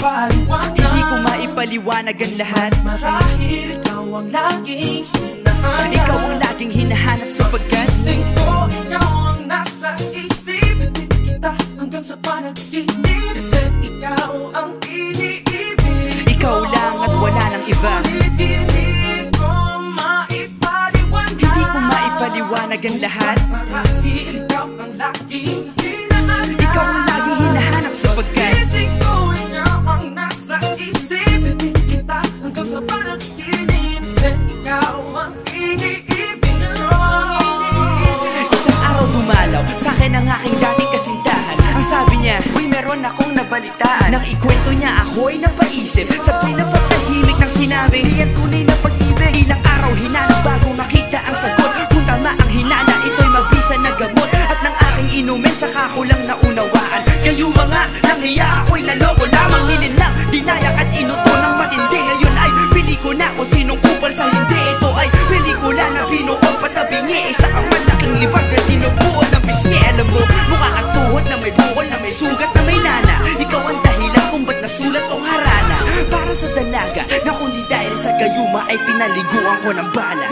maipaliwanag. Hindi ko maipaliwanag ang lahat. Marahil ikaw ang laging hinahanap. Ikaw ang laging hinahanap sapagkat gising ko, ikaw ang nasa isip. Hindi kita hanggang sa panaginip. Kasi ikaw ang iniibig. ikaw lang at wala nang iba. Hindi ko maipaliwanag. Hindi ko maipaliwanag ang lahat. Marahil ikaw ang laging hinahanap. Ikaw ang laging hinahanap sapagkat gising ko, ikaw ang nasa isip. Hindi kita hanggang sa panaginip. Kasi ikaw ang iniibig. isang araw dumalaw sa'kin ang aking dating kasintahan. Ang sabi niya, uy meron akong nabalitaan. Nang ikwento niya ako'y napaisip. Sabay na pagtahimik ng sinabi, di yan tunay na pag-ibig. Ilang araw hinanap bago makita ang sagot. Kung tama ang hinala, ito'y mabisa na gamot. At nang aking inumin, saka ko lang naunawaan. Kayo mga nanghiya, ako'y naloko lamang. Nilinlang, dinayak at inuto ng matindi. Ngayon ay pili ko na kung sinong kupal sa hindi. Ito ay pelikula na binuong patabingi. Isa kang malaking libag na tinubuan ng bisngi. Alam mo, mukha kang tuhod na may bukol, na may sugat, na may nana. Ikaw ang dahilan kung ba't nasulat tong harana. Para sa dalaga na kundi dahil sa gayuma ay pinaliguan ko ng bala.